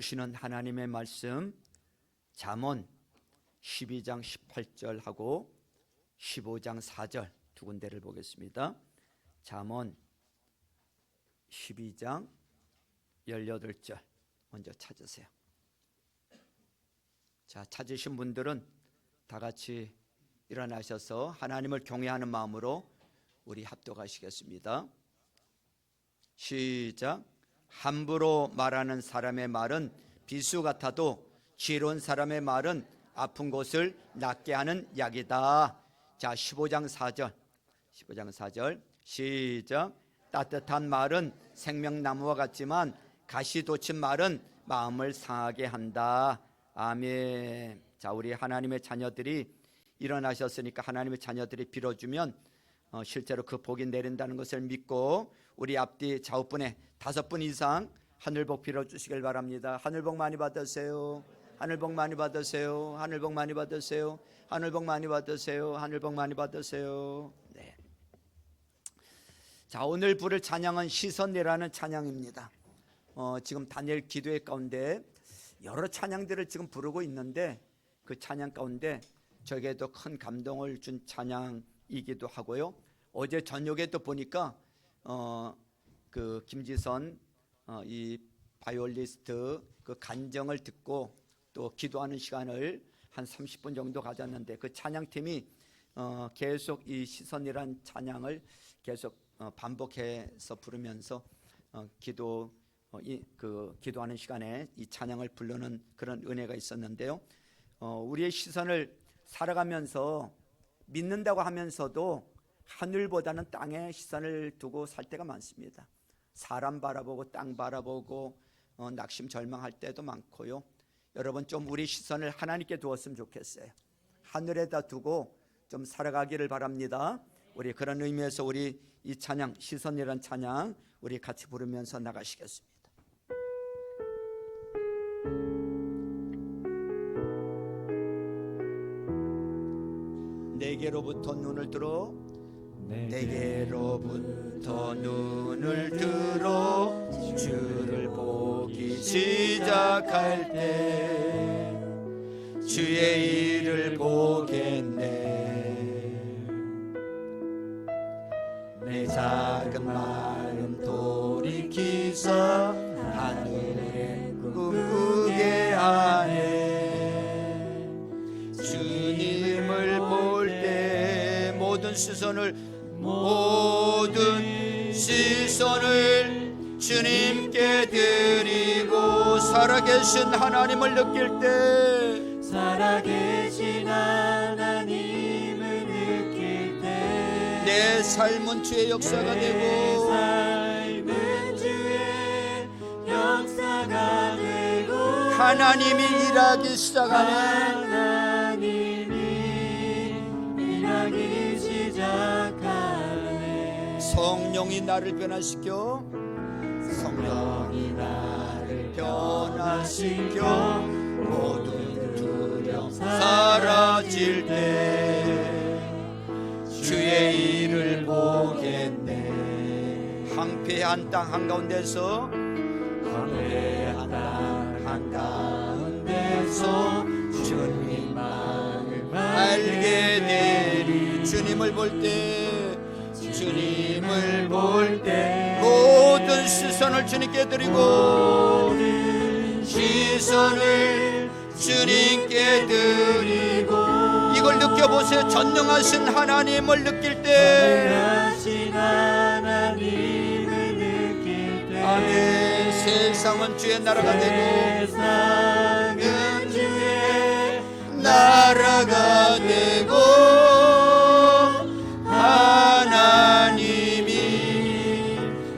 주시는 하나님의 말씀 잠언 12장 18절하고 15장 4절 두 군데를 보겠습니다. 잠언 12장 18절 먼저 찾으세요. 자, 찾으신 분들은 다 같이 일어나셔서 하나님을 경외하는 마음으로 우리 합독하시겠습니다. 시작. 함부로 말하는 사람의 말은 비수 같아도 지혜로운 사람의 말은 아픈 곳을 낫게 하는 약이다. 자, 15장 4절 시작. 따뜻한 말은 생명나무와 같지만 가시 돋친 말은 마음을 상하게 한다. 아멘. 자, 우리 하나님의 자녀들이 일어나셨으니까 하나님의 자녀들이 빌어주면 실제로 그 복이 내린다는 것을 믿고 우리 앞뒤 좌우분에 5분 이상 하늘복 빌어주시길 바랍니다. 하늘복 많이 받으세요. 하늘복 많이 받으세요. 하늘복 많이 받으세요. 하늘복 많이 받으세요. 하늘복 많이 받으세요. 네. 자, 오늘 부를 찬양은 시선이라는 찬양입니다. 지금 다니엘 기도회 가운데 여러 찬양들을 지금 부르고 있는데 그 찬양 가운데 저에게도 큰 감동을 준 찬양이기도 하고요. 어제 저녁에도 보니까 그 김지선 이 바이올리스트 그 간정을 듣고 또 기도하는 시간을 한 30분 정도 가졌는데 그 찬양팀이 계속 이 시선이란 찬양을 계속 반복해서 부르면서 기도하는 시간에 이 찬양을 부르는 그런 은혜가 있었는데요. 우리의 시선을 살아가면서 믿는다고 하면서도 하늘보다는 땅에 시선을 두고 살 때가 많습니다. 사람 바라보고 땅 바라보고 낙심절망할 때도 많고요. 여러분 좀 우리 시선을 하나님께 두었으면 좋겠어요. 하늘에다 두고 좀 살아가기를 바랍니다. 우리 그런 의미에서 우리 이 찬양 시선이란 찬양 우리 같이 부르면서 나가시겠습니다. 내게로부터 눈을 들어 내게로부터 눈을 들어 주를 보기 시작할 때 주의 일을 보겠네. 내 작은 마음 돌이키사 하늘에 꿈꾸게 하네. 주님을 볼 때 모든 시선을 주님께 드리고 살아계신 하나님을 느낄 때 살아계신 하나님을 느낄 때 내 삶은 주의 역사가 되고 삶은 주의 역사가 되고 하나님이 일하기 시작하네. 하나님이 일하기 시작하네. 성령이 나를 변화시켜 성령이 나를 변화시켜 모든 두려움 사라질 때 주의 일을 보겠네. 황폐한 땅 한가운데서 황폐한 땅 한가운데서 주님 마음을 알게 되리. 주님을 볼 때 모든 시선을 주님께 드리고 모든 시선을 주님께 드리고 이걸 느껴보세요. 전능하신 하나님을 느낄 때 전능하신 하나님을 느낄 때 아멘. 세상은 주의 나라가 되고 세상은 주의 나라가 되고 하나님이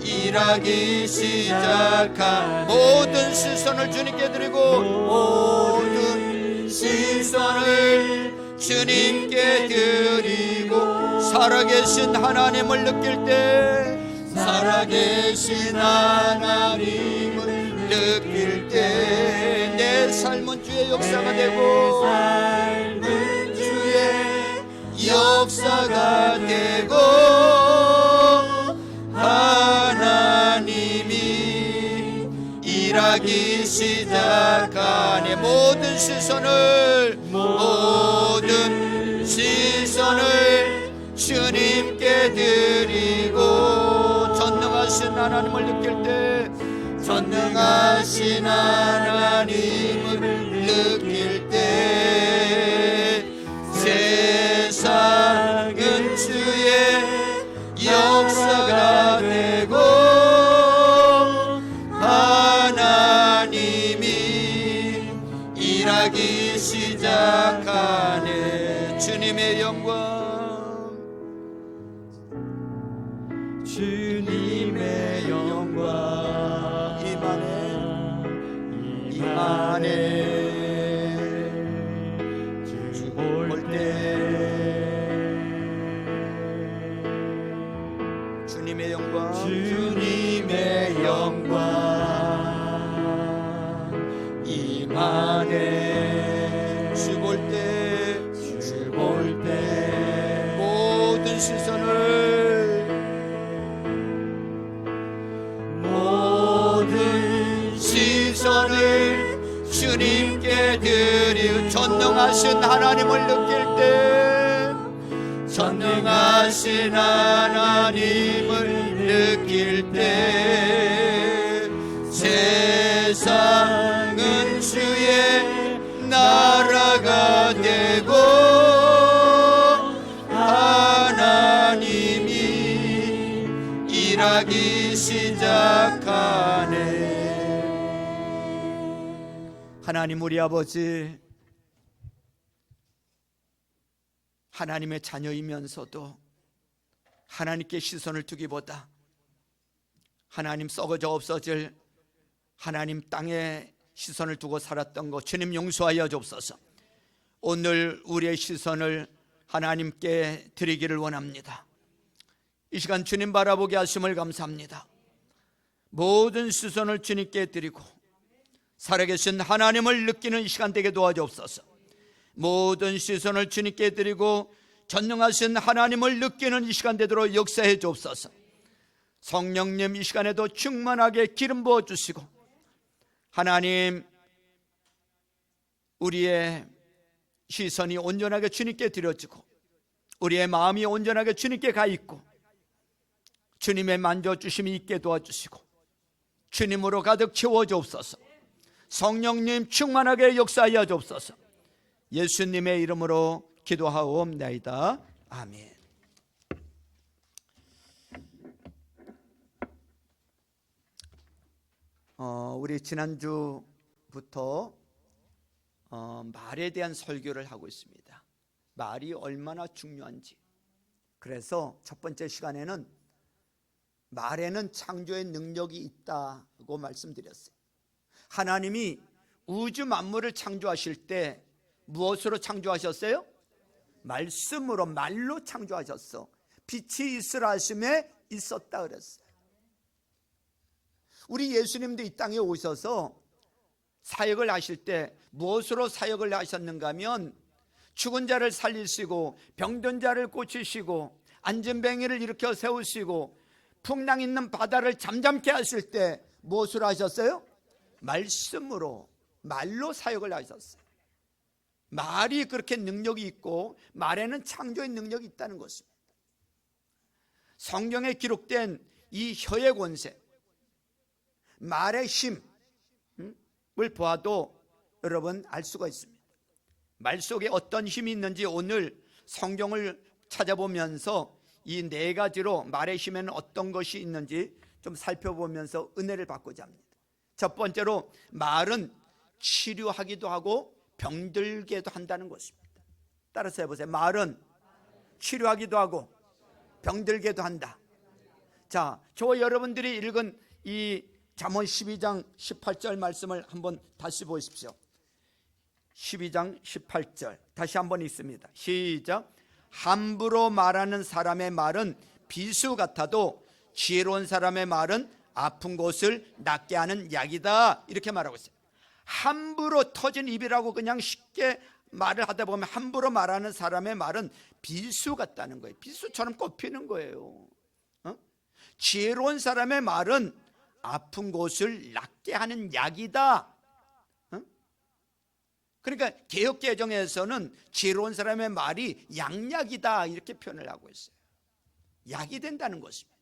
일하기 시작한 모든 시선을 주님께 드리고 모든 시선을 주님께 드리고 살아계신 하나님을 느낄 때 살아계신 하나님을 느낄 때 내 삶은 주의 역사가 되고 삶은 주의 역사가 되고 하나님이 일하기 시작 우리의 모든 시선을 주님께 드리고 전능하신 하나님을 느낄 때 전능하신 하나님을 느낄 때 세상은 주의 역사가 되고 하나님이 일하기 시작하네. 주님의 영광 주님의 영광 임하네. 주 볼 때 주님의 영광 주님의 영광 임하네. 주 볼 때 주 볼 때 모든 시선을 주님께 드리고 전능하신 하나님을 느낄 때 전능하신 하나님을 느낄 때 세상은 주의 나라가 되고 하나님이 일하기 시작하네. 하나님 우리 아버지, 하나님의 자녀이면서도 하나님께 시선을 두기보다 하나님 썩어져 없어질 하나님 땅에 시선을 두고 살았던 것 주님 용서하여 주옵소서. 오늘 우리의 시선을 하나님께 드리기를 원합니다. 이 시간 주님 바라보게 하심을 감사합니다. 모든 시선을 주님께 드리고 살아계신 하나님을 느끼는 이 시간 되게 도와주옵소서. 모든 시선을 주님께 드리고 전능하신 하나님을 느끼는 이 시간 되도록 역사해 주옵소서. 성령님 이 시간에도 충만하게 기름 부어 주시고 하나님 우리의 시선이 온전하게 주님께 드려지고 우리의 마음이 온전하게 주님께 가 있고 주님의 만져주심이 있게 도와주시고 주님으로 가득 채워 주옵소서. 성령님 충만하게 역사하여 주옵소서. 예수님의 이름으로 기도하옵나이다. 아멘. 우리 지난주부터 말에 대한 설교를 하고 있습니다. 말이 얼마나 중요한지. 그래서 첫 번째 시간에는 말에는 창조의 능력이 있다고 말씀드렸어요. 하나님이 우주 만물을 창조하실 때 무엇으로 창조하셨어요? 말씀으로, 말로 창조하셨어. 빛이 있으라 하심에 있었다 그랬어요. 우리 예수님도 이 땅에 오셔서 사역을 하실 때 무엇으로 사역을 하셨는가 하면 죽은 자를 살리시고 병든 자를 고치시고 안진뱅이를 일으켜 세우시고 풍랑 있는 바다를 잠잠케 하실 때 무엇으로 하셨어요? 말씀으로, 말로 사역을 하셨어요. 말이 그렇게 능력이 있고 말에는 창조의 능력이 있다는 것입니다. 성경에 기록된 이 혀의 권세, 말의 힘을 보아도 여러분 알 수가 있습니다. 말 속에 어떤 힘이 있는지 오늘 성경을 찾아보면서 이 네 가지로 말의 힘에는 어떤 것이 있는지 좀 살펴보면서 은혜를 받고자 합니다. 첫 번째로 말은 치료하기도 하고 병들게도 한다는 것입니다. 따라서 해보세요. 말은 치료하기도 하고 병들게도 한다. 자, 저와 여러분들이 읽은 이 잠언 12장 18절 말씀을 한번 다시 보십시오. 12장 18절 다시 한번 읽습니다. 시작. 함부로 말하는 사람의 말은 비수 같아도 지혜로운 사람의 말은 아픈 곳을 낫게 하는 약이다. 이렇게 말하고 있어요. 함부로 터진 입이라고 그냥 쉽게 말을 하다 보면 함부로 말하는 사람의 말은 비수 같다는 거예요. 비수처럼 꼽히는 거예요. 지혜로운 사람의 말은 아픈 곳을 낫게 하는 약이다. 그러니까 개역개정에서는 지혜로운 사람의 말이 양약이다 이렇게 표현을 하고 있어요. 약이 된다는 것입니다.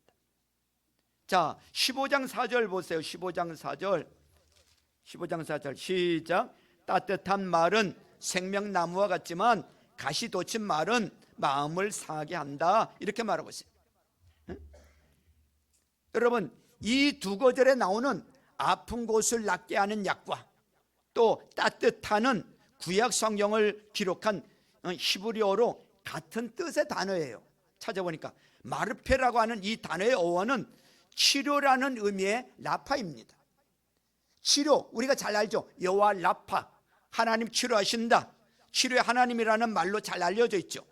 자, 15장 4절 보세요. 15장 4절 시작. 따뜻한 말은 생명나무와 같지만 가시 돋친 말은 마음을 상하게 한다 이렇게 말하고 있어요. 여러분, 이 두 구절에 나오는 아픈 곳을 낫게 하는 약과 또 따뜻하는 구약 성경을 기록한 히브리어로 같은 뜻의 단어예요. 찾아보니까 마르페라고 하는 이 단어의 어원은 치료라는 의미의 라파입니다. 치료, 우리가 잘 알죠. 여호와 라파, 하나님 치료하신다. 치료의 하나님이라는 말로 잘 알려져 있죠.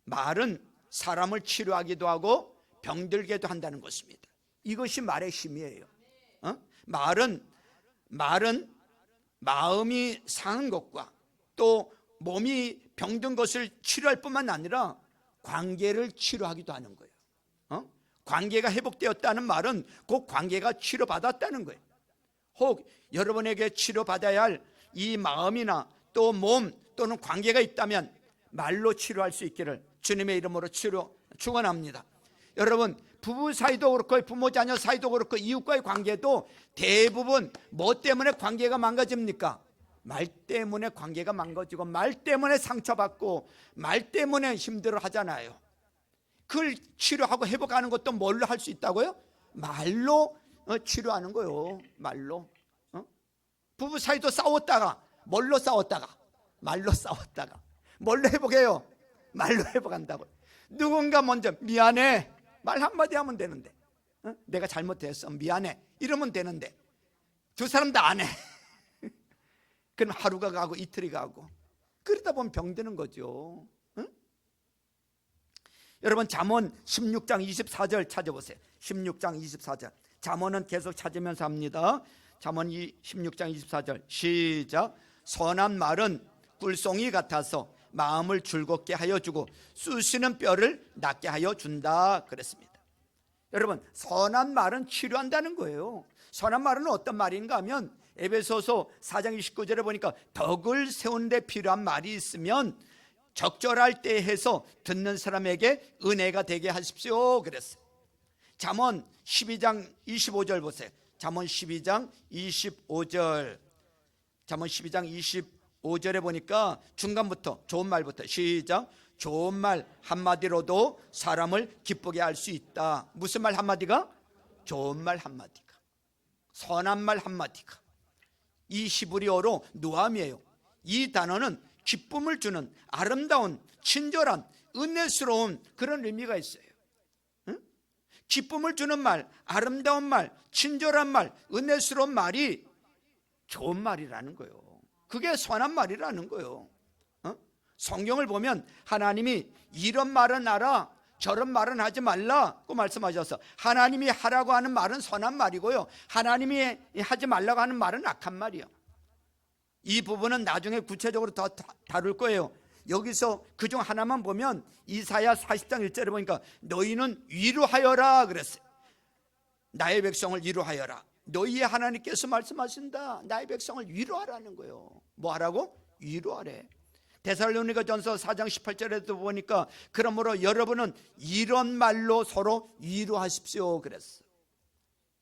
말은 사람을 치료하기도 하고 병들게도 한다는 것입니다. 이것이 말의 힘이에요. 말은 마음이 상한 것과 또 몸이 병든 것을 치료할 뿐만 아니라 관계를 치료하기도 하는 거예요. 관계가 회복되었다는 말은 그 관계가 치료받았다는 거예요. 혹 여러분에게 치료받아야 할 이 마음이나 또 몸 또는 관계가 있다면 말로 치료할 수 있기를 주님의 이름으로 축원합니다. 여러분, 부부 사이도 그렇고 부모 자녀 사이도 그렇고 이웃과의 관계도 대부분 뭐 때문에 관계가 망가집니까? 말 때문에 관계가 망가지고 말 때문에 상처받고 말 때문에 힘들어 하잖아요. 그걸 치료하고 회복하는 것도 뭘로 할 수 있다고요? 말로 치료하는 거요. 말로. 부부 사이도 싸웠다가 뭘로 싸웠다가 말로 싸웠다가 뭘로 회복해요? 말로 회복한다고. 누군가 먼저 미안해 말 한마디 하면 되는데, 내가 잘못했어 미안해 이러면 되는데 두 사람 다 안 해. 그럼 하루가 가고 이틀이 가고 그러다 보면 병드는 거죠. 여러분, 잠언 16장 24절 찾아보세요. 16장 24절. 잠언은 계속 찾으면서 합니다. 잠언 16장 24절 시작. 선한 말은 꿀송이 같아서 마음을 즐겁게 하여 주고 쑤시는 뼈를 낫게 하여 준다 그랬습니다. 여러분, 선한 말은 치료한다는 거예요. 선한 말은 어떤 말인가 하면 에베소서 4장 29절에 보니까 덕을 세우는 데 필요한 말이 있으면 적절할 때 해서 듣는 사람에게 은혜가 되게 하십시오 그랬어요. 잠언 12장 25절 보세요. 잠언 12장 25절. 잠언 12장 25절에 보니까 중간부터 좋은 말부터 시작. 좋은 말 한마디로도 사람을 기쁘게 할 수 있다. 무슨 말 한마디가? 좋은 말 한마디가, 선한 말 한마디가. 이 히브리어로 누함이에요. 이 단어는 기쁨을 주는 아름다운 친절한 은혜스러운 그런 의미가 있어요. 기쁨을 주는 말, 아름다운 말, 친절한 말, 은혜스러운 말이 좋은 말이라는 거예요. 그게 선한 말이라는 거예요. 성경을 보면 하나님이 이런 말은 하라 저런 말은 하지 말라고 말씀하셔서 하나님이 하라고 하는 말은 선한 말이고요, 하나님이 하지 말라고 하는 말은 악한 말이에요. 이 부분은 나중에 구체적으로 더 다룰 거예요. 여기서 그중 하나만 보면 이사야 40장 1절에 보니까 너희는 위로하여라 그랬어요. 나의 백성을 위로하여라. 너희의 하나님께서 말씀하신다. 나의 백성을 위로하라는 거예요. 뭐 하라고? 위로하래. 데살로니가전서 4장 18절에도 보니까 그러므로 여러분은 이런 말로 서로 위로하십시오 그랬어요.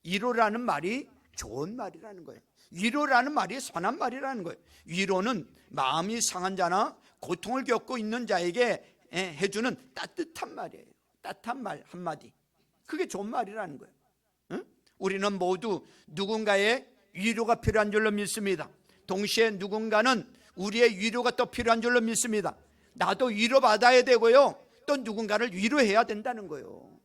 위로라는 말이 좋은 말이라는 거예요. 위로라는 말이 선한 말이라는 거예요. 위로는 마음이 상한 자나 고통을 겪고 있는 자에게 해주는 따뜻한 말이에요. 따뜻한 말 한마디, 그게 좋은 말이라는 거예요. 우리는 모두 누군가의 위로가 필요한 줄로 믿습니다. 동시에 누군가는 우리의 위로가 또 필요한 줄로 믿습니다. 나도 위로받아야 되고요, 또 누군가를 위로해야 된다는 거예요.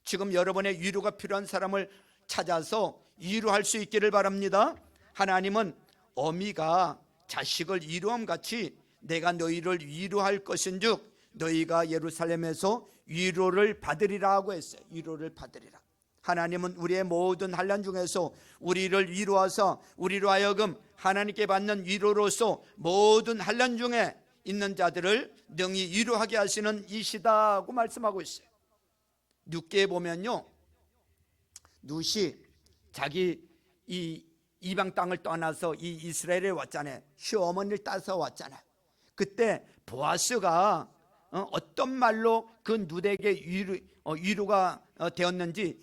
지금 여러분의 위로가 필요한 사람을 찾아서 위로할 수 있기를 바랍니다. 하나님은 어미가 자식을 위로함 같이 내가 너희를 위로할 것인즉 너희가 예루살렘에서 위로를 받으리라 하고 했어요. 위로를 받으리라. 하나님은 우리의 모든 환난 중에서 우리를 위로하사 우리로 하여금 하나님께 받는 위로로서 모든 환난 중에 있는 자들을 능히 위로하게 하시는 이시다고 말씀하고 있어요. 룻기에 보면요, 룻이 자기 이 이방 땅을 떠나서 이 이스라엘에 왔잖아요. 시어머니를 따서 왔잖아요. 그때 보아스가 어떤 말로 그 누드에게 위로가 되었는지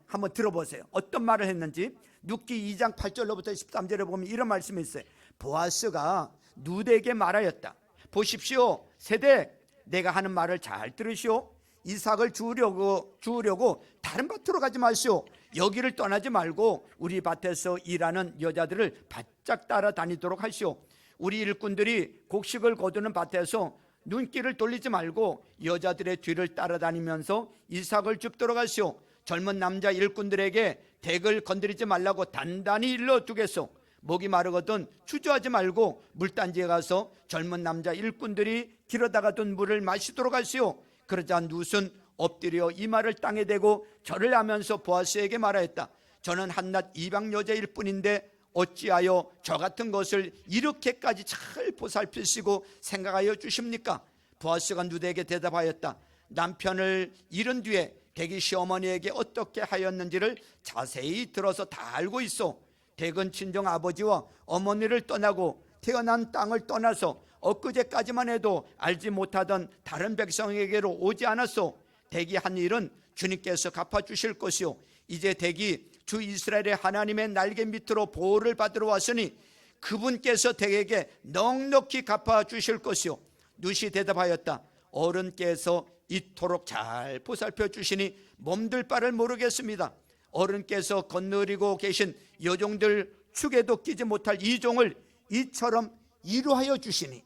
한번 들어보세요. 어떤 말을 했는지 룻기 2장 8절로부터 13절에 보면 이런 말씀이 있어요. 보아스가 누드에게 말하였다. 보십시오, 세대, 내가 하는 말을 잘 들으시오. 이삭을 주우려고 다른 밭으로 가지 마시오. 여기를 떠나지 말고 우리 밭에서 일하는 여자들을 바짝 따라다니도록 하시오. 우리 일꾼들이 곡식을 거두는 밭에서 눈길을 돌리지 말고 여자들의 뒤를 따라다니면서 이삭을 줍도록 하시오. 젊은 남자 일꾼들에게 덱을 건드리지 말라고 단단히 일러두겠소. 목이 마르거든 주저하지 말고 물단지에 가서 젊은 남자 일꾼들이 길어다가 둔 물을 마시도록 하시오. 그러자 룻은 엎드려 이마를 땅에 대고 절을 하면서 보아스에게 말하였다. 저는 한낱 이방 여자일 뿐인데 어찌하여 저 같은 것을 이렇게까지 잘 보살피시고 생각하여 주십니까? 보아스가 룻에게 대답하였다. 남편을 잃은 뒤에 덱이 시어머니에게 어떻게 하였는지를 자세히 들어서 다 알고 있어. 덱은 친정 아버지와 어머니를 떠나고 태어난 땅을 떠나서 엊그제까지만 해도 알지 못하던 다른 백성에게로 오지 않았소. 덱이 한 일은 주님께서 갚아주실 것이요, 이제 덱이 주 이스라엘의 하나님의 날개 밑으로 보호를 받으러 왔으니 그분께서 덱에게 넉넉히 갚아주실 것이요. 룻이 대답하였다. 어른께서 이토록 잘 보살펴 주시니 몸둘 바를 모르겠습니다. 어른께서 건너리고 계신 여종들 축에도 끼지 못할 이 종을 이처럼 이루하여 주시니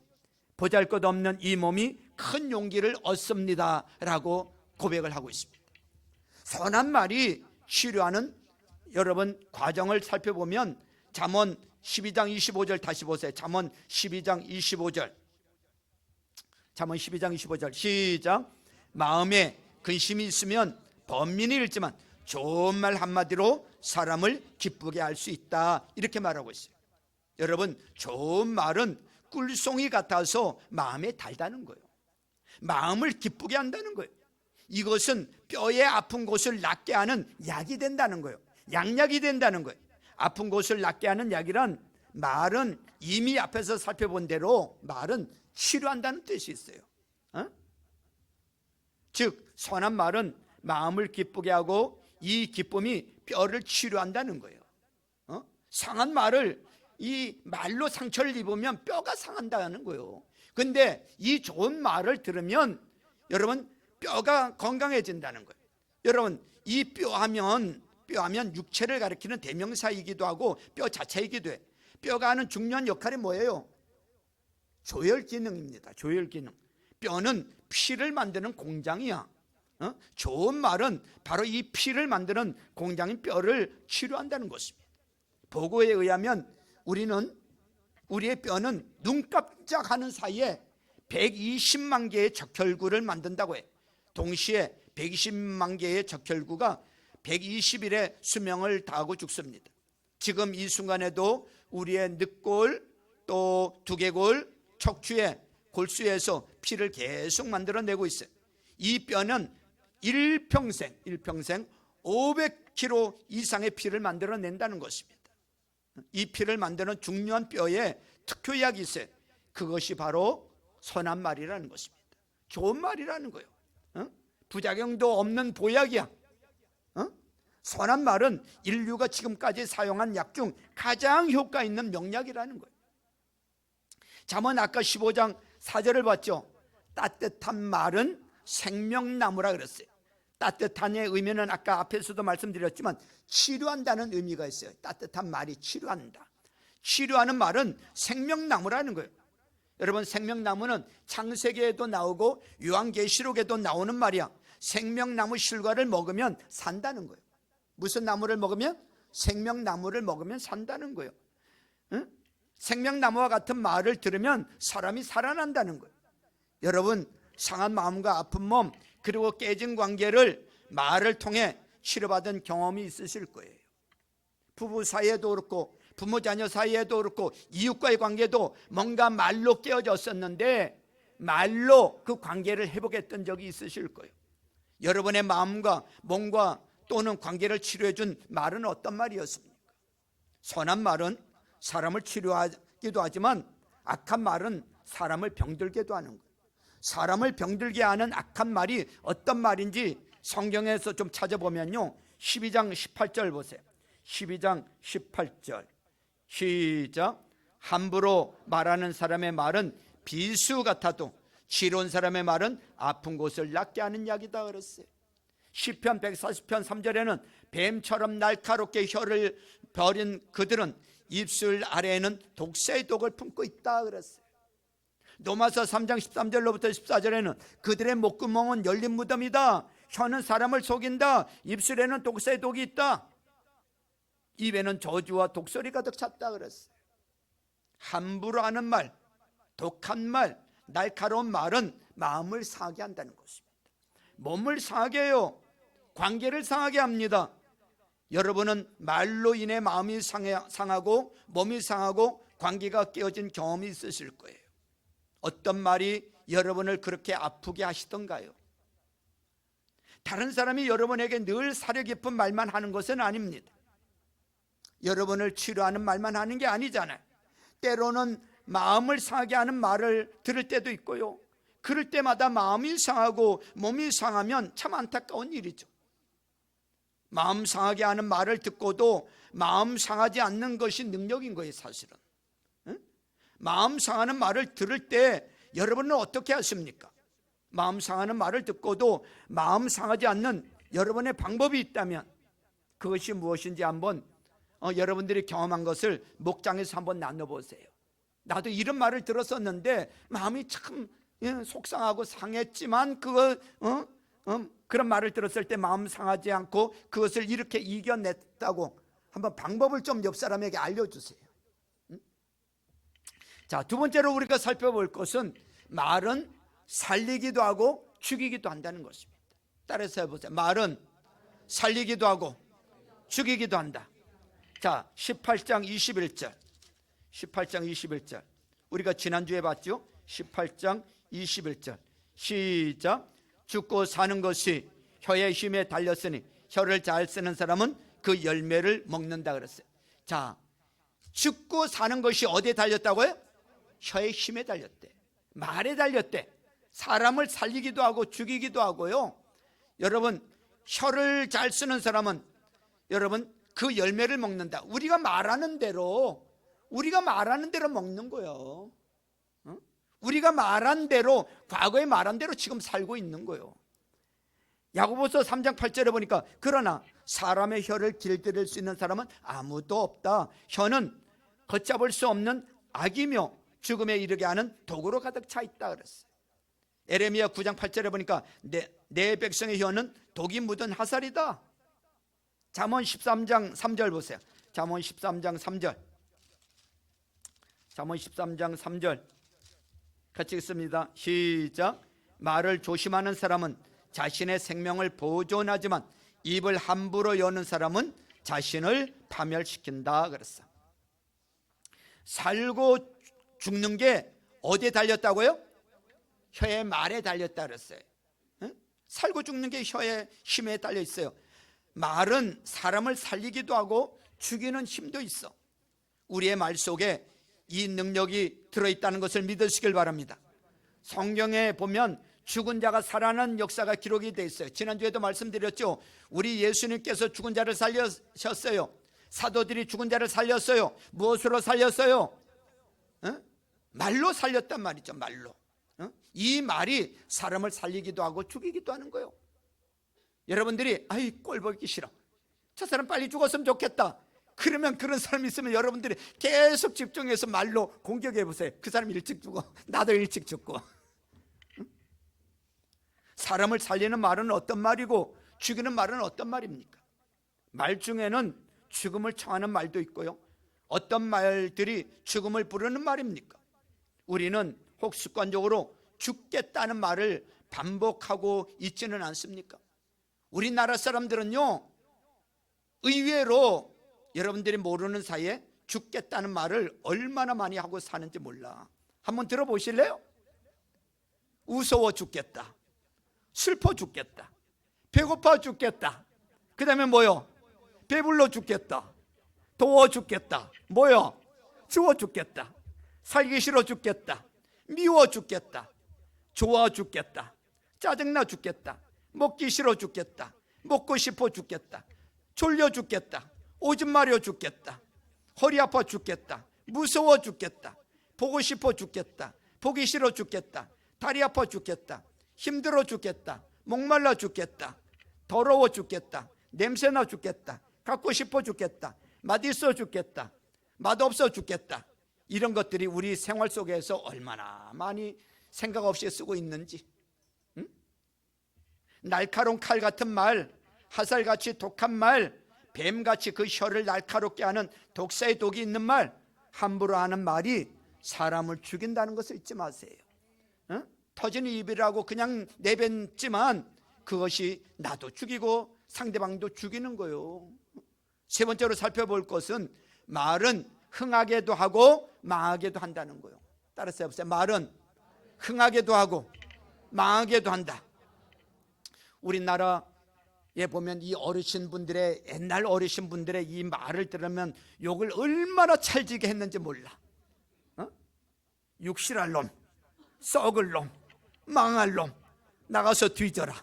보잘것없는 이 몸이 큰 용기를 얻습니다 라고 고백을 하고 있습니다. 선한 말이 치료하는 여러분 과정을 살펴보면 잠언 12장 25절 다시 보세요. 잠언 12장 25절. 잠언 12장 25절 시작. 마음에 근심이 있으면 번민이 일지만 좋은 말 한마디로 사람을 기쁘게 할 수 있다, 이렇게 말하고 있어요. 여러분, 좋은 말은 꿀송이 같아서 마음에 달다는 거예요. 마음을 기쁘게 한다는 거예요. 이것은 뼈의 아픈 곳을 낫게 하는 약이 된다는 거예요. 양약이 된다는 거예요. 아픈 곳을 낫게 하는 약이란 말은 이미 앞에서 살펴본 대로 말은 치료한다는 뜻이 있어요. 즉 선한 말은 마음을 기쁘게 하고 이 기쁨이 뼈를 치료한다는 거예요. 상한 말을 이 말로 상처를 입으면 뼈가 상한다는 거예요. 근데 이 좋은 말을 들으면 여러분 뼈가 건강해진다는 거예요. 여러분, 이 뼈하면 육체를 가리키는 대명사이기도 하고 뼈 자체이기도 해. 뼈가 하는 중요한 역할이 뭐예요? 조혈 기능입니다. 조혈 기능. 뼈는 피를 만드는 공장이야. 좋은 말은 바로 이 피를 만드는 공장인 뼈를 치료한다는 것입니다. 보고에 의하면 우리의 뼈는 눈 깜짝하는 사이에 120만 개의 적혈구를 만든다고 해. 동시에 120만 개의 적혈구가 120일의 수명을 다하고 죽습니다. 지금 이 순간에도 우리의 늑골 또 두개골 척추의 골수에서 피를 계속 만들어내고 있어요. 이 뼈는 일평생 500kg 이상의 피를 만들어낸다는 것입니다. 이 피를 만드는 중요한 뼈에 특효약이 있어요. 그것이 바로 선한 말이라는 것입니다. 좋은 말이라는 거예요. 부작용도 없는 보약이야. 선한 말은 인류가 지금까지 사용한 약 중 가장 효과 있는 명약이라는 거예요. 잠언 아까 15장 4절을 봤죠. 따뜻한 말은 생명나무라 그랬어요. 따뜻한의 의미는 아까 앞에서도 말씀드렸지만 치료한다는 의미가 있어요. 따뜻한 말이 치료한다. 치료하는 말은 생명나무라는 거예요. 여러분, 생명나무는 창세기에도 나오고 요한계시록에도 나오는 말이야. 생명나무 실과를 먹으면 산다는 거예요. 무슨 나무를 먹으면? 생명나무를 먹으면 산다는 거예요. 생명나무와 같은 말을 들으면 사람이 살아난다는 거예요. 여러분, 상한 마음과 아픈 몸 그리고 깨진 관계를 말을 통해 치료받은 경험이 있으실 거예요. 부부 사이에도 그렇고 부모 자녀 사이에도 그렇고 이웃과의 관계도 뭔가 말로 깨어졌었는데 말로 그 관계를 회복했던 적이 있으실 거예요. 여러분의 마음과 몸과 또는 관계를 치료해 준 말은 어떤 말이었습니까? 선한 말은 사람을 치료하기도 하지만 악한 말은 사람을 병들게도 하는 거예요. 사람을 병들게 하는 악한 말이 어떤 말인지 성경에서 좀 찾아보면요, 12장 18절 보세요. 12장 18절 시작. 함부로 말하는 사람의 말은 비수 같아도 지혜로운 사람의 말은 아픈 곳을 낫게 하는 약이다 그랬어요. 시편 140편 3절에는 뱀처럼 날카롭게 혀를 버린 그들은 입술 아래에는 독사의 독을 품고 있다 그랬어요. 로마서 3장 13절로부터 14절에는 그들의 목구멍은 열린 무덤이다. 혀는 사람을 속인다. 입술에는 독사의 독이 있다. 입에는 저주와 독소리 가득 찼다 그랬어요. 함부로 하는 말, 독한 말, 날카로운 말은 마음을 상하게 한다는 것입니다. 몸을 상하게 해요. 관계를 상하게 합니다. 여러분은 말로 인해 마음이 상하고 몸이 상하고 관계가 깨어진 경험이 있으실 거예요. 어떤 말이 여러분을 그렇게 아프게 하시던가요? 다른 사람이 여러분에게 늘 사려 깊은 말만 하는 것은 아닙니다. 여러분을 치료하는 말만 하는 게 아니잖아요. 때로는 마음을 상하게 하는 말을 들을 때도 있고요, 그럴 때마다 마음이 상하고 몸이 상하면 참 안타까운 일이죠. 마음 상하게 하는 말을 듣고도 마음 상하지 않는 것이 능력인 거예요, 사실은. 마음 상하는 말을 들을 때 여러분은 어떻게 하십니까? 마음 상하는 말을 듣고도 마음 상하지 않는 여러분의 방법이 있다면 그것이 무엇인지 한번 여러분들이 경험한 것을 목장에서 한번 나눠보세요. 나도 이런 말을 들었었는데 마음이 참 속상하고 상했지만 그런 말을 들었을 때 마음 상하지 않고 그것을 이렇게 이겨냈다고 한번 방법을 좀 옆 사람에게 알려주세요. 자, 두 번째로 우리가 살펴볼 것은 말은 살리기도 하고 죽이기도 한다는 것입니다. 따라서 해보세요. 말은 살리기도 하고 죽이기도 한다. 자, 18장 21절 18장 21절 우리가 지난주에 봤죠? 18장 21절 시작. 죽고 사는 것이 혀의 힘에 달렸으니 혀를 잘 쓰는 사람은 그 열매를 먹는다 그랬어요. 자, 죽고 사는 것이 어디에 달렸다고요? 혀의 힘에 달렸대. 말에 달렸대. 사람을 살리기도 하고 죽이기도 하고요. 여러분, 혀를 잘 쓰는 사람은 여러분 그 열매를 먹는다. 우리가 말하는 대로 먹는 거예요. 우리가 말한 대로, 과거에 말한 대로 지금 살고 있는 거예요. 야고보서 3장 8절에 보니까 그러나 사람의 혀를 길들일 수 있는 사람은 아무도 없다. 혀는 걷잡을 수 없는 악이며 죽음에 이르게 하는 독으로 가득 차 있다 그랬어요. 에레미야 9장 8절에 보니까 내 백성의 혀는 독이 묻은 화살이다. 잠언 13장 3절 보세요. 잠언 13장 3절 잠언 13장 3절 같이 읽습니다. 시작. 말을 조심하는 사람은 자신의 생명을 보존하지만 입을 함부로 여는 사람은 자신을 파멸시킨다 그랬어. 살고 죽는 게 어디에 달렸다고요? 혀의 말에 달렸다 그랬어요. 살고 죽는 게 혀의 힘에 달려 있어요. 말은 사람을 살리기도 하고 죽이는 힘도 있어. 우리의 말 속에 이 능력이 들어있다는 것을 믿으시길 바랍니다. 성경에 보면 죽은 자가 살아나는 역사가 기록이 되어 있어요. 지난주에도 말씀드렸죠. 우리 예수님께서 죽은 자를 살리셨어요. 사도들이 죽은 자를 살렸어요. 무엇으로 살렸어요? 말로 살렸단 말이죠. 말로. 이 말이 사람을 살리기도 하고 죽이기도 하는 거예요. 여러분들이 아이 꼴 보기 싫어, 저 사람 빨리 죽었으면 좋겠다, 그러면 그런 사람이 있으면 여러분들이 계속 집중해서 말로 공격해 보세요. 그 사람 일찍 죽어, 나도 일찍 죽고. 사람을 살리는 말은 어떤 말이고 죽이는 말은 어떤 말입니까? 말 중에는 죽음을 청하는 말도 있고요, 어떤 말들이 죽음을 부르는 말입니까? 우리는 혹 습관적으로 죽겠다는 말을 반복하고 있지는 않습니까? 우리나라 사람들은요, 의외로 여러분들이 모르는 사이에 죽겠다는 말을 얼마나 많이 하고 사는지 몰라. 한번 들어보실래요? 무서워 죽겠다, 슬퍼 죽겠다, 배고파 죽겠다, 그 다음에 뭐요? 배불러 죽겠다, 더워 죽겠다. 뭐요? 추워 죽겠다. 살기 싫어 죽겠다. 미워 죽겠다. 좋아 죽겠다. 짜증나 죽겠다. 먹기 싫어 죽겠다. 먹고 싶어 죽겠다. 졸려 죽겠다. 오줌 마려 죽겠다. 허리 아파 죽겠다. 무서워 죽겠다. 보고 싶어 죽겠다. 보기 싫어 죽겠다. 다리 아파 죽겠다. 힘들어 죽겠다. 목말라 죽겠다. 더러워 죽겠다. 냄새나 죽겠다. 갖고 싶어 죽겠다. 맛있어 죽겠다. 맛없어 죽겠다. 이런 것들이 우리 생활 속에서 얼마나 많이 생각 없이 쓰고 있는지. 응? 날카로운 칼 같은 말, 화살같이 독한 말, 뱀같이 그 혀를 날카롭게 하는 독사의 독이 있는 말, 함부로 하는 말이 사람을 죽인다는 것을 잊지 마세요. 응? 터지는 입이라고 그냥 내뱉지만 그것이 나도 죽이고 상대방도 죽이는 거예요. 세 번째로 살펴볼 것은 말은 흥하게도 하고 망하게도 한다는 거예요. 따라서 해보세요. 말은 흥하게도 하고 망하게도 한다. 우리나라에 보면 이 어르신분들의, 옛날 어르신분들의 이 말을 들으면 욕을 얼마나 찰지게 했는지 몰라. 육실할 놈, 썩을 놈, 망할 놈, 나가서 뒤져라.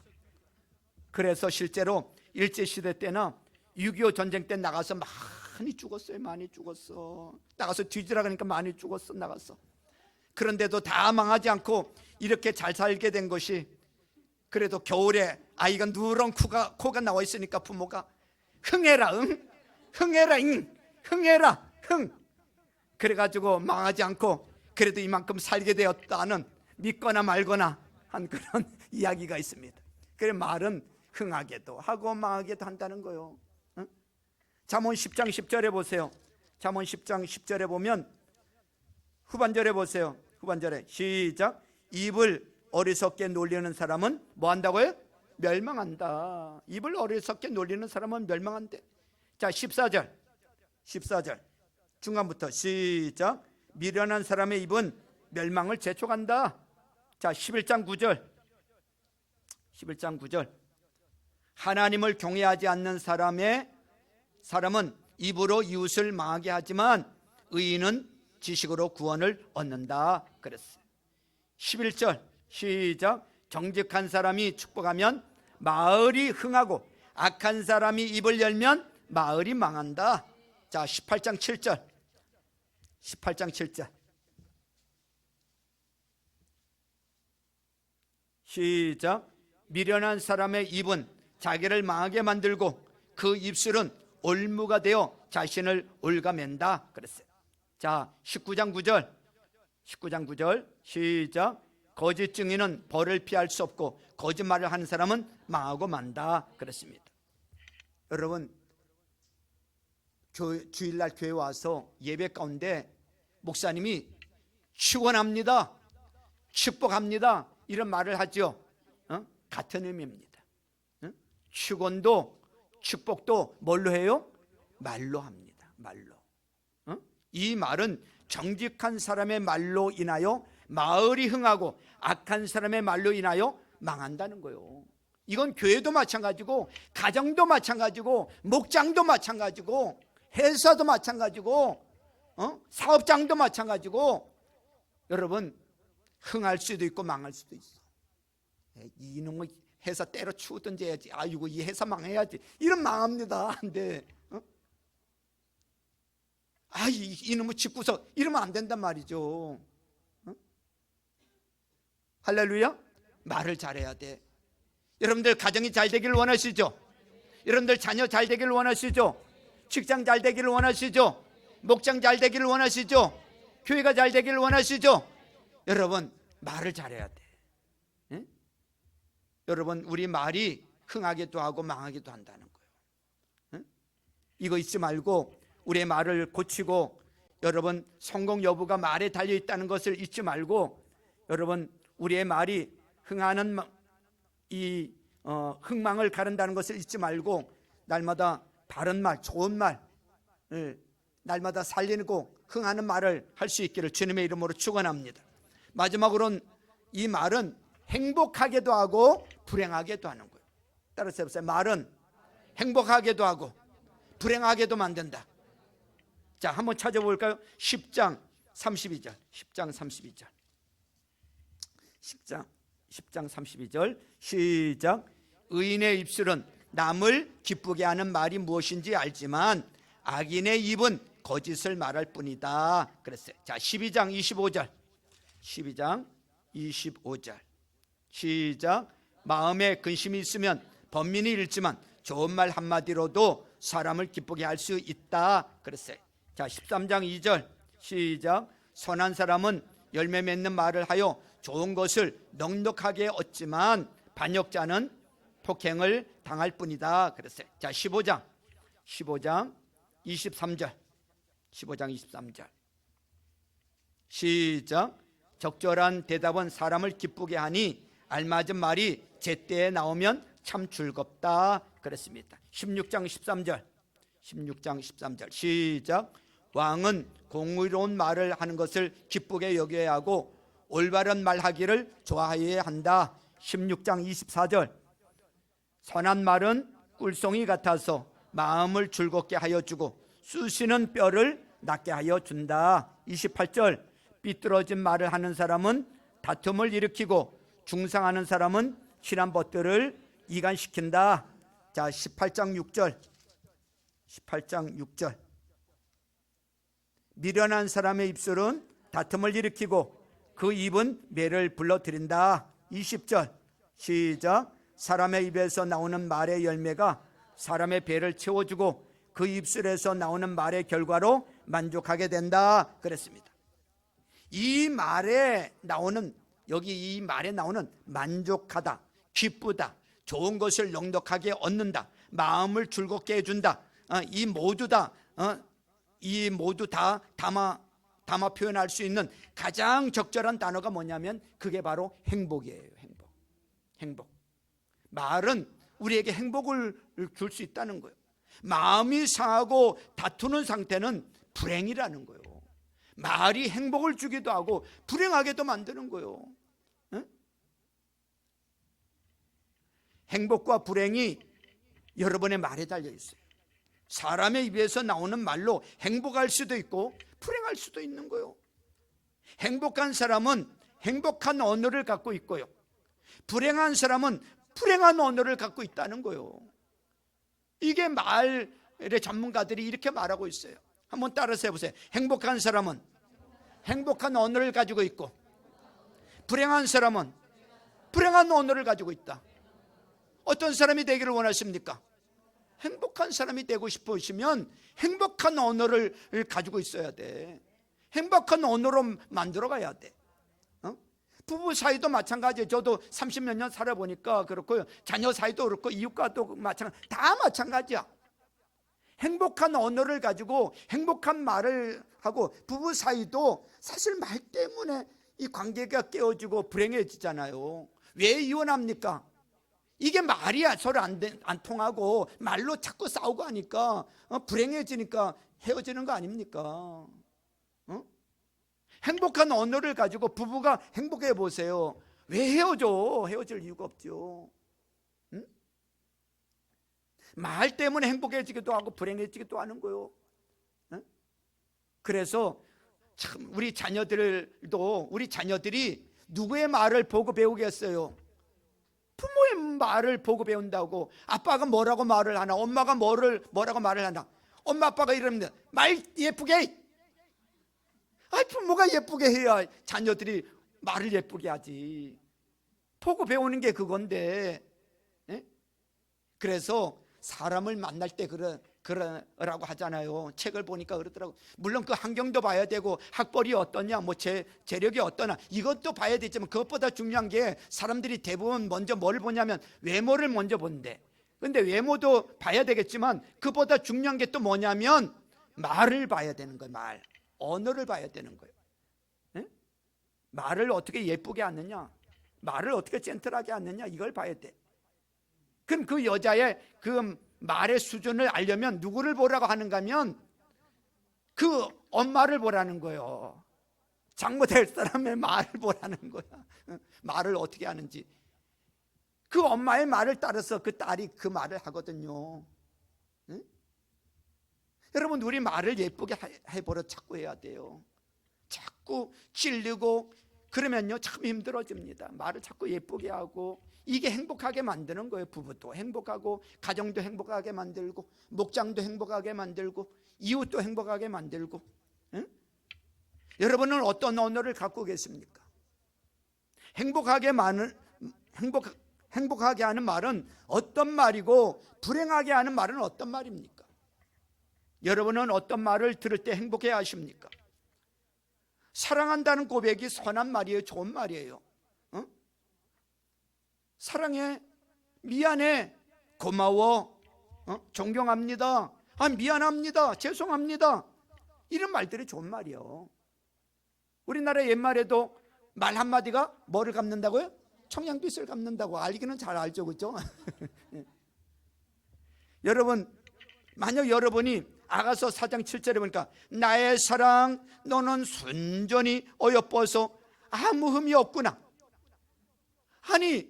그래서 실제로 일제시대 때나 6.25 전쟁 때 나가서 많이 죽었어요. 많이 죽었어. 나가서 뒤지라 그러니까 많이 죽었어. 나가서. 그런데도 다 망하지 않고 이렇게 잘 살게 된 것이, 그래도 겨울에 아이가 누런 코가 나와 있으니까 부모가 흥해라, 응? 흥해라, 응? 흥해라, 흥. 그래가지고 망하지 않고 그래도 이만큼 살게 되었다는, 믿거나 말거나 한 그런 이야기가 있습니다. 그래, 말은 흥하게도 하고 망하게도 한다는 거요. 응? 잠언 10장 10절에 보세요. 잠언 10장 10절에 보면 후반절에 보세요. 후반절에 시작. 입을 어리석게 놀리는 사람은 뭐 한다고요? 멸망한다. 입을 어리석게 놀리는 사람은 멸망한대. 자, 14절 중간부터 시작. 미련한 사람의 입은 멸망을 재촉한다. 자, 11장 9절 하나님을 경외하지 않는 사람은 입으로 이웃을 망하게 하지만 의인은 지식으로 구원을 얻는다 그랬어요. 11절 시작. 정직한 사람이 축복하면 마을이 흥하고 악한 사람이 입을 열면 마을이 망한다. 자, 18장 7절 시작. 미련한 사람의 입은 자기를 망하게 만들고 그 입술은 올무가 되어 자신을 올가맨다 그랬어요. 자, 19장 9절 시작. 거짓 증인은 벌을 피할 수 없고 거짓말을 하는 사람은 망하고 만다 그랬습니다. 여러분, 주일날 교회 와서 예배 가운데 목사님이 축원합니다, 축복합니다 이런 말을 하죠. 같은 의미입니다. 축원도 축복도 뭘로 해요? 말로 합니다. 말로. 이 말은 정직한 사람의 말로 인하여 마을이 흥하고 악한 사람의 말로 인하여 망한다는 거예요. 이건 교회도 마찬가지고 가정도 마찬가지고 목장도 마찬가지고 회사도 마찬가지고 사업장도 마찬가지고, 여러분, 흥할 수도 있고 망할 수도 있어. 이놈의 회사 때려치우든지 해야지. 아이고, 이 회사 망해야지. 이런 망합니다. 근데 이놈의 집구석 이러면 안 된단 말이죠. 할렐루야. 말을 잘해야 돼. 여러분들 가정이 잘 되기를 원하시죠? 여러분들 자녀 잘 되기를 원하시죠? 직장 잘 되기를 원하시죠? 목장 잘 되기를 원하시죠? 교회가 잘 되기를 원하시죠? 여러분, 말을 잘해야 돼. 응? 여러분, 우리 말이 흥하기도 하고 망하기도 한다는 거예요. 응? 이거 잊지 말고 우리의 말을 고치고, 여러분, 성공 여부가 말에 달려 있다는 것을 잊지 말고, 여러분, 우리의 말이 흥하는 흥망을 가른다는 것을 잊지 말고 날마다 바른 말, 좋은 말, 날마다 살리고 흥하는 말을 할 수 있기를 주님의 이름으로 축원합니다. 마지막으로는 이 말은 행복하게도 하고 불행하게도 하는 거예요. 따라서 해보세요. 말은 행복하게도 하고 불행하게도 만든다. 자, 한번 찾아볼까요? 10장 32절. 10장 32절. 10장 32절. 시작. 의인의 입술은 남을 기쁘게 하는 말이 무엇인지 알지만 악인의 입은 거짓을 말할 뿐이다 그랬어요. 자, 12장 25절. 12장 25절. 시작. 마음에 근심이 있으면 번민이 일지만 좋은 말 한마디로도 사람을 기쁘게 할 수 있다 그랬어요. 자, 13장 2절. 시작. 선한 사람은 열매 맺는 말을 하여 좋은 것을 넉넉하게 얻지만 반역자는 폭행을 당할 뿐이다 그랬어요. 자, 15장 23절. 15장 23절. 시작. 적절한 대답은 사람을 기쁘게 하니 알맞은 말이 제때에 나오면 참 즐겁다 그랬습니다. 16장 13절. 16장 13절. 시작. 왕은 공의로운 말을 하는 것을 기쁘게 여겨야 하고 올바른 말하기를 좋아해야 한다. 16장 24절. 선한 말은 꿀송이 같아서 마음을 즐겁게 하여 주고 쑤시는 뼈를 낫게 하여 준다. 28절. 삐뚤어진 말을 하는 사람은 다툼을 일으키고 중상하는 사람은 실한 벗들을 이간시킨다. 자, 18장 6절. 18장 6절. 미련한 사람의 입술은 다툼을 일으키고 그 입은 매를 불러들인다. 20절. 시작. 사람의 입에서 나오는 말의 열매가 사람의 배를 채워주고 그 입술에서 나오는 말의 결과로 만족하게 된다 그랬습니다. 이 말에 나오는, 여기 이 말에 나오는 만족하다, 기쁘다, 좋은 것을 넉넉하게 얻는다, 마음을 즐겁게 해준다, 이 모두 다 담아 표현할 수 있는 가장 적절한 단어가 뭐냐면 그게 바로 행복이에요. 행복. 말은 우리에게 행복을 줄 수 있다는 거예요. 마음이 상하고 다투는 상태는 불행이라는 거예요. 말이 행복을 주기도 하고 불행하게도 만드는 거예요. 응? 행복과 불행이 여러분의 말에 달려 있어요. 사람의 입에서 나오는 말로 행복할 수도 있고 불행할 수도 있는 거예요. 행복한 사람은 행복한 언어를 갖고 있고요, 불행한 사람은 불행한 언어를 갖고 있다는 거예요. 이게 말의 전문가들이 이렇게 말하고 있어요. 한번 따라서 해보세요. 행복한 사람은 행복한 언어를 가지고 있고 불행한 사람은 불행한 언어를 가지고 있다. 어떤 사람이 되기를 원하십니까? 행복한 사람이 되고 싶으시면 행복한 언어를 가지고 있어야 돼. 행복한 언어로 만들어 가야 돼. 부부 사이도 마찬가지예요. 저도 30몇 년 살아보니까 그렇고요, 자녀 사이도 그렇고 이웃과도 마찬가지, 다 마찬가지야. 행복한 언어를 가지고 행복한 말을 하고 부부 사이도 사실 말 때문에 이 관계가 깨어지고 불행해지잖아요. 왜 이혼합니까? 이게 말이야. 서로 안 통하고 말로 자꾸 싸우고 하니까 불행해지니까 헤어지는 거 아닙니까? 행복한 언어를 가지고 부부가 행복해 보세요. 왜 헤어져? 헤어질 이유가 없죠. 응? 말 때문에 행복해지기도 하고 불행해지기도 하는 거예요. 응? 그래서 참 우리 자녀들이 누구의 말을 보고 배우겠어요? 부모의 말을 보고 배운다고. 아빠가 뭐라고 말을 하나, 엄마가 뭐라고 말을 하나. 엄마 아빠가 이러면 말 예쁘게 해. 부모가 예쁘게 해야 자녀들이 말을 예쁘게 하지. 보고 배우는 게 그건데. 예? 그래서 사람을 만날 때 그러라고 하잖아요. 책을 보니까 그러더라고. 물론 그 환경도 봐야 되고 학벌이 어떠냐, 뭐 재력이 어떠냐, 이것도 봐야 되지만 그것보다 중요한 게 사람들이 대부분 먼저 뭘 보냐면 외모를 먼저 본대. 근데 외모도 봐야 되겠지만 그보다 중요한 게 또 뭐냐면 말을 봐야 되는 거예요. 말. 언어를 봐야 되는 거예요. 네? 말을 어떻게 예쁘게 하느냐, 말을 어떻게 젠틀하게 하느냐, 이걸 봐야 돼. 그럼 그 여자의 그 말의 수준을 알려면 누구를 보라고 하는가 하면 그 엄마를 보라는 거예요. 장모 될 사람의 말을 보라는 거야. 말을 어떻게 하는지. 그 엄마의 말을 따라서 그 딸이 그 말을 하거든요. 여러분, 우리 말을 예쁘게 해보려 자꾸 해야 돼요. 자꾸 찔리고 그러면요 참 힘들어집니다. 말을 자꾸 예쁘게 하고, 이게 행복하게 만드는 거예요. 부부도 행복하고, 가정도 행복하게 만들고, 목장도 행복하게 만들고, 이웃도 행복하게 만들고. 응? 여러분은 어떤 언어를 갖고 계십니까? 행복하게 하는 말은 어떤 말이고, 불행하게 하는 말은 어떤 말입니까? 여러분은 어떤 말을 들을 때 행복해 하십니까? 사랑한다는 고백이 선한 말이에요? 좋은 말이에요? 어? 사랑해, 미안해, 고마워, 존경합니다, 미안합니다, 죄송합니다, 이런 말들이 좋은 말이에요. 우리나라 옛말에도 말 한마디가 뭐를 갚는다고요? 청양빛을 갚는다고. 알기는 잘 알죠, 그렇죠? 여러분, 만약 여러분이 아가서 4장 7절에 보니까 나의 사랑 너는 순전히 어여뻐서 아무 흠이 없구나. 아니,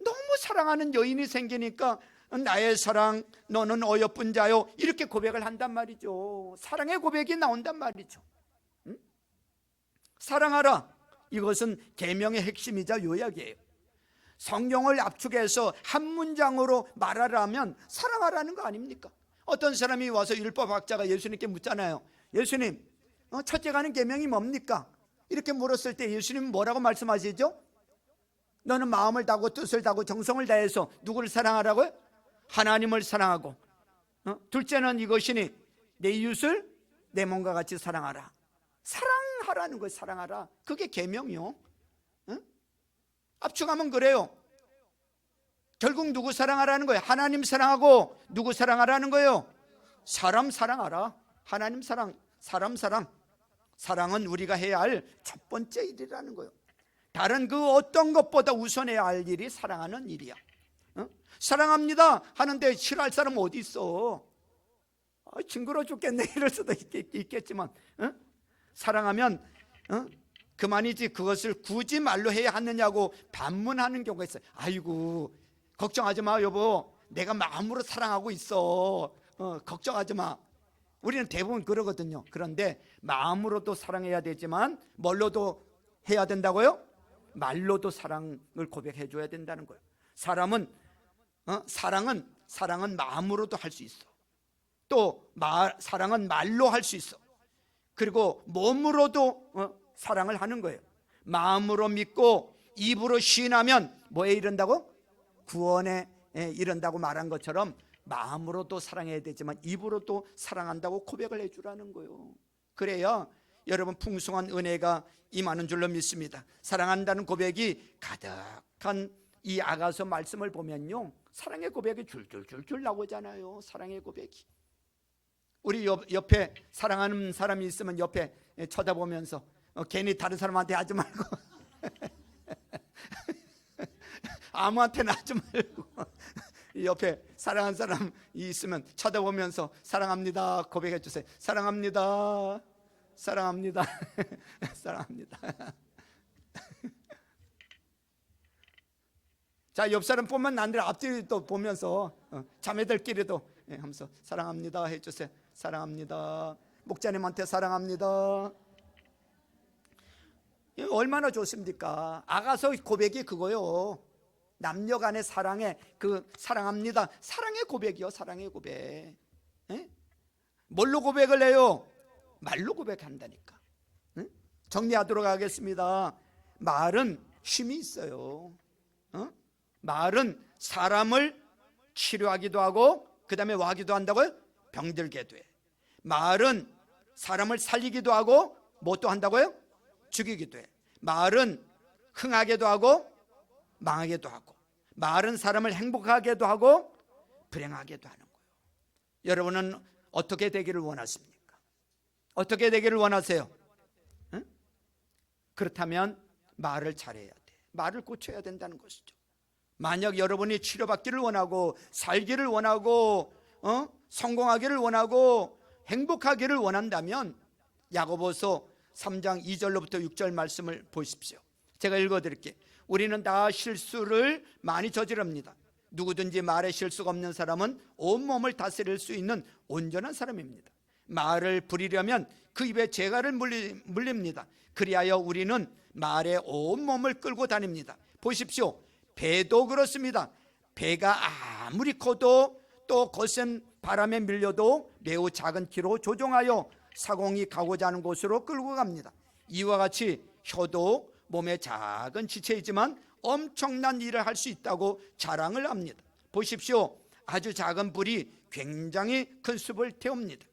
너무 사랑하는 여인이 생기니까 나의 사랑 너는 어여쁜 자요, 이렇게 고백을 한단 말이죠. 사랑의 고백이 나온단 말이죠. 응? 사랑하라, 이것은 계명의 핵심이자 요약이에요. 성경을 압축해서 한 문장으로 말하라면 사랑하라는 거 아닙니까? 어떤 사람이 와서 율법학자가 예수님께 묻잖아요. 예수님, 첫째 가는 계명이 뭡니까? 이렇게 물었을 때 예수님은 뭐라고 말씀하시죠? 너는 마음을 다하고 뜻을 다하고 정성을 다해서 누구를 사랑하라고요? 하나님을 사랑하고, 둘째는 이것이니 내 이웃을 내 몸과 같이 사랑하라. 사랑하라는 거예요. 사랑하라, 그게 계명이요. 압축하면 그래요. 결국 누구 사랑하라는 거예요? 하나님 사랑하고 누구 사랑하라는 거예요? 사람 사랑하라. 하나님 사랑, 사람 사랑. 사랑은 우리가 해야 할 첫 번째 일이라는 거예요. 다른 그 어떤 것보다 우선해야 할 일이 사랑하는 일이야. 사랑합니다 하는데 싫어할 사람은 어디 있어? 징그러워 죽겠네 이럴 수도 있겠지만, 사랑하면 그만이지 그것을 굳이 말로 해야 하느냐고 반문하는 경우가 있어요. 아이고, 걱정하지 마 여보, 내가 마음으로 사랑하고 있어, 걱정하지 마. 우리는 대부분 그러거든요. 그런데 마음으로도 사랑해야 되지만 뭘로도 해야 된다고요? 말로도 사랑을 고백해 줘야 된다는 거예요. 사랑은 마음으로도 할 수 있어. 또 사랑은 말로 할 수 있어. 그리고 몸으로도 사랑을 하는 거예요. 마음으로 믿고 입으로 시인하면 뭐에 이른다고? 구원에 이른다고 말한 것처럼 마음으로도 사랑해야 되지만 입으로도 사랑한다고 고백을 해주라는 거예요. 그래야 여러분 풍성한 은혜가 임하는 줄로 믿습니다. 사랑한다는 고백이 가득한 이 아가서 말씀을 보면요, 사랑의 고백이 줄줄줄줄 나오잖아요. 사랑의 고백이. 우리 옆에 사랑하는 사람이 있으면 옆에 쳐다보면서 괜히 다른 사람한테 하지 말고 아무한테나 하지 말고 옆에 사랑하는 사람이 있으면 쳐다보면서 사랑합니다 고백해 주세요. 사랑합니다, 사랑합니다, 사랑합니다. 자, 옆 사람뿐만 아니라 앞뒤도 보면서 자매들끼리도 하면서 사랑합니다 해주세요. 사랑합니다. 목자님한테 사랑합니다. 얼마나 좋습니까? 아가서 고백이 그거요. 남녀 간의 사랑의 그 사랑합니다, 사랑의 고백이요. 사랑의 고백. 뭘로 고백을 해요? 말로 고백한다니까. 정리하도록 하겠습니다. 말은 힘이 있어요. 말은 사람을 치료하기도 하고 그 다음에 와기도 한다고요? 병들게 돼. 말은 사람을 살리기도 하고 뭐 또 한다고요? 죽이기도 해. 말은 흥하게도 하고 망하게도 하고, 말은 사람을 행복하게도 하고 불행하게도 하는 거예요. 여러분은 어떻게 되기를 원하십니까? 어떻게 되기를 원하세요? 그렇다면 말을 잘해야 돼. 말을 고쳐야 된다는 것이죠. 만약 여러분이 치료받기를 원하고 살기를 원하고 성공하기를 원하고 행복하기를 원한다면 야고보서 3장 2절로부터 6절 말씀을 보십시오. 제가 읽어드릴게요. 우리는 다 실수를 많이 저지릅니다. 누구든지 말에 실수가 없는 사람은 온몸을 다스릴 수 있는 온전한 사람입니다. 말을 부리려면 그 입에 재갈을 물립니다. 그리하여 우리는 말에 온몸을 끌고 다닙니다. 보십시오. 배도 그렇습니다. 배가 아무리 커도 또 거센 바람에 밀려도 매우 작은 키로 조종하여 사공이 가고자 하는 곳으로 끌고 갑니다. 이와 같이 혀도 몸의 작은 지체이지만 엄청난 일을 할 수 있다고 자랑을 합니다. 보십시오. 아주 작은 불이 굉장히 큰 숲을 태웁니다.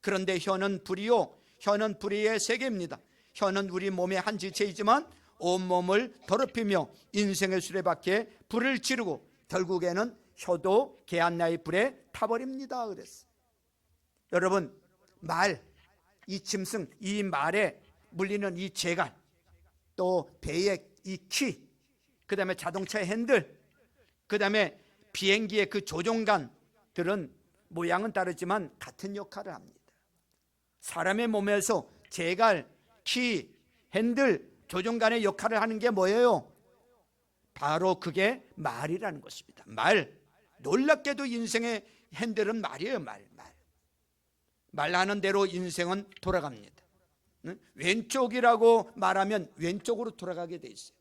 그런데 혀는 불의 세계입니다. 혀는 우리 몸의 한 지체이지만 온몸을 더럽히며 인생의 수레바퀴에 불을 지르고 결국에는 혀도 개한나의 불에 타버립니다. 그랬어요. 여러분, 이 짐승, 이 말에 물리는 이 재갈, 또 배의 이 키, 그 다음에 자동차의 핸들, 그 다음에 비행기의 그 조종관들은 모양은 다르지만 같은 역할을 합니다. 사람의 몸에서 재갈, 키, 핸들, 조종관의 역할을 하는 게 뭐예요? 바로 그게 말이라는 것입니다. 놀랍게도 인생의 핸들은 말이에요. 말하는 대로 인생은 돌아갑니다. 왼쪽이라고 말하면 왼쪽으로 돌아가게 돼 있어요.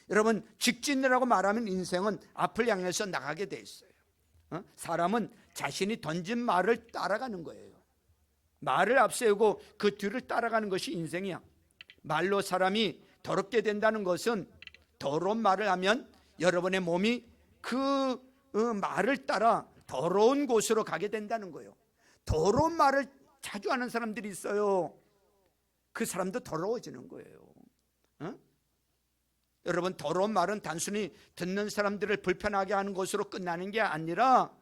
여러분, 직진이라고 말하면 인생은 앞을 향해서 나가게 돼 있어요. 사람은 자신이 던진 말을 따라가는 거예요. 말을 앞세우고 그 뒤를 따라가는 것이 인생이야. 말로 사람이 더럽게 된다는 것은 더러운 말을 하면 여러분의 몸이 그 말을 따라 더러운 곳으로 가게 된다는 거예요. 더러운 말을 자주 하는 사람들이 있어요. 그 사람도 더러워지는 거예요. 여러분, 더러운 말은 단순히 듣는 사람들을 불편하게 하는 것으로 끝나는 게 아니라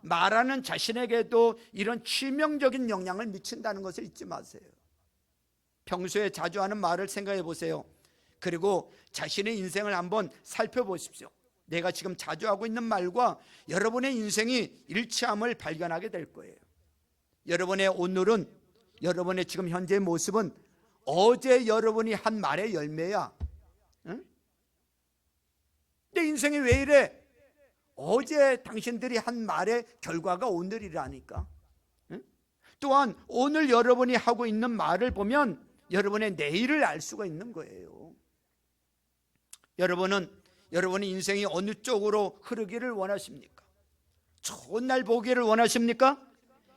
말하는 자신에게도 이런 치명적인 영향을 미친다는 것을 잊지 마세요. 평소에 자주 하는 말을 생각해 보세요. 그리고 자신의 인생을 한번 살펴보십시오. 내가 지금 자주 하고 있는 말과 여러분의 인생이 일치함을 발견하게 될 거예요. 여러분의 오늘은, 여러분의 지금 현재의 모습은 어제 여러분이 한 말의 열매야. 내 인생이 왜 이래? 어제 당신들이 한 말의 결과가 오늘이라니까. 또한 오늘 여러분이 하고 있는 말을 보면 여러분의 내일을 알 수가 있는 거예요. 여러분은 여러분의 인생이 어느 쪽으로 흐르기를 원하십니까? 좋은 날 보기를 원하십니까?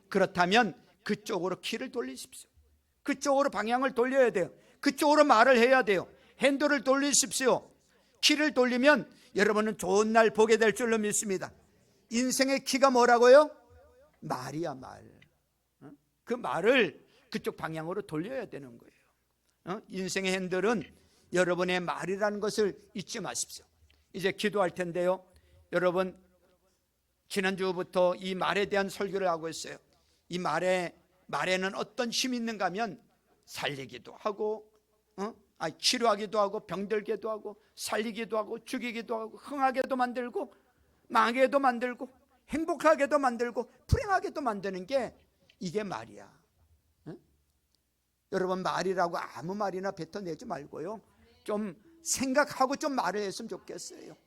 그렇다면 그쪽으로 키를 돌리십시오. 그쪽으로 방향을 돌려야 돼요. 그쪽으로 말을 해야 돼요. 핸들을 돌리십시오. 키를 돌리면 여러분은 좋은 날 보게 될 줄로 믿습니다. 인생의 키가 뭐라고요? 말이야, 말. 그 말을 그쪽 방향으로 돌려야 되는 거예요. 인생의 핸들은 여러분의 말이라는 것을 잊지 마십시오. 이제 기도할 텐데요. 여러분, 지난주부터 이 말에 대한 설교를 하고 있어요. 이 말에는 어떤 힘이 있는가 하면 살리기도 하고, 치료하기도 하고, 병들게도 하고, 살리기도 하고, 죽이기도 하고, 흥하게도 만들고, 망하게도 만들고, 행복하게도 만들고, 불행하게도 만드는 게 이게 말이야. 여러분, 말이라고 아무 말이나 뱉어내지 말고요, 좀 생각하고 좀 말을 했으면 좋겠어요.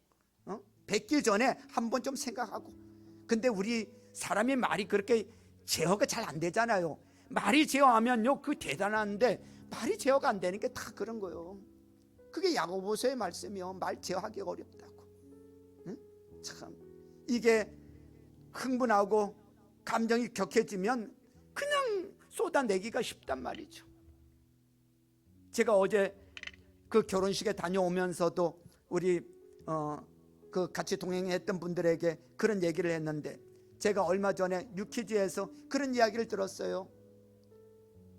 뱉기 전에 한번 좀 생각하고. 근데 우리 사람이 말이 그렇게 제어가 잘 안 되잖아요. 말이 제어하면요, 그 대단한데 말이 제어가 안 되는 게 다 그런 거예요. 그게 야고보서의 말씀이요. 말 제어하기 어렵다고. 참, 이게 흥분하고 감정이 격해지면 그냥 쏟아내기가 쉽단 말이죠. 제가 어제 그 결혼식에 다녀오면서도 우리 그 같이 동행했던 분들에게 그런 얘기를 했는데, 제가 얼마 전에 유키즈에서 그런 이야기를 들었어요.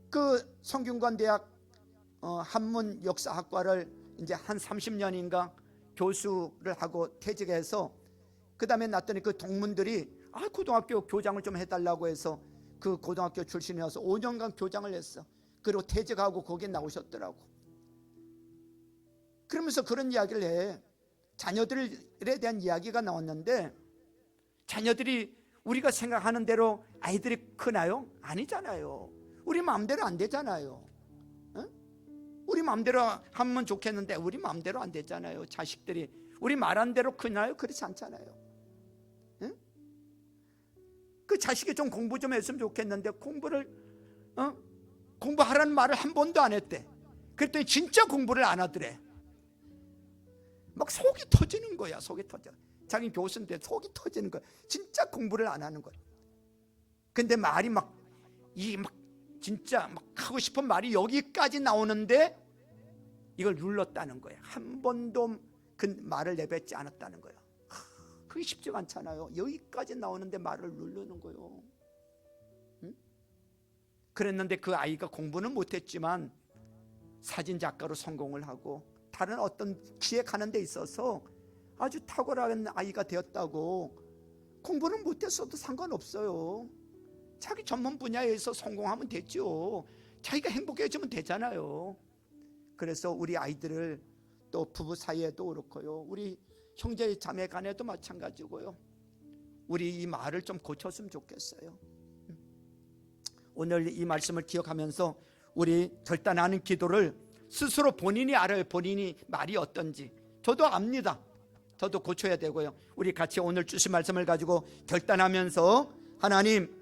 그 성균관대학 한문 역사학과를 이제 한 30년인가 교수를 하고 퇴직해서, 그 다음에 났더니 그 동문들이 고등학교 교장을 좀 해달라고 해서 그 고등학교 출신이어서 5년간 교장을 했어. 그리고 퇴직하고 거기에 나오셨더라고. 그러면서 그런 이야기를 해. 자녀들에 대한 이야기가 나왔는데, 자녀들이 우리가 생각하는 대로 아이들이 크나요? 아니잖아요. 우리 마음대로 안 되잖아요. 우리 마음대로 하면 좋겠는데 우리 마음대로 안 되잖아요. 자식들이 우리 말한 대로 크나요? 그렇지 않잖아요. 그 자식이 좀 공부 좀 했으면 좋겠는데 공부하라는 말을 한 번도 안 했대. 그랬더니 진짜 공부를 안 하더래. 막 속이 터지는 거야. 속이 터져. 자기 교수인데 속이 터지는 거야. 진짜 공부를 안 하는 거야. 근데 말이 진짜 막 하고 싶은 말이 여기까지 나오는데 이걸 눌렀다는 거야. 한 번도 그 말을 내뱉지 않았다는 거야. 그게 쉽지가 않잖아요. 여기까지 나오는데 말을 누르는 거예요. 응? 그랬는데 그 아이가 공부는 못했지만 사진 작가로 성공을 하고 다른 어떤 기획하는 데 있어서 아주 탁월한 아이가 되었다고. 공부는 못했어도 상관없어요. 자기 전문 분야에서 성공하면 됐죠. 자기가 행복해지면 되잖아요. 그래서 우리 아이들을 또 부부 사이에도 그렇고요, 우리 형제 자매 간에도 마찬가지고요, 우리 이 말을 좀 고쳤으면 좋겠어요. 오늘 이 말씀을 기억하면서 우리 결단하는 기도를 스스로 본인이 알아요. 본인이 말이 어떤지. 저도 압니다. 저도 고쳐야 되고요. 우리 같이 오늘 주신 말씀을 가지고 결단하면서 하나님,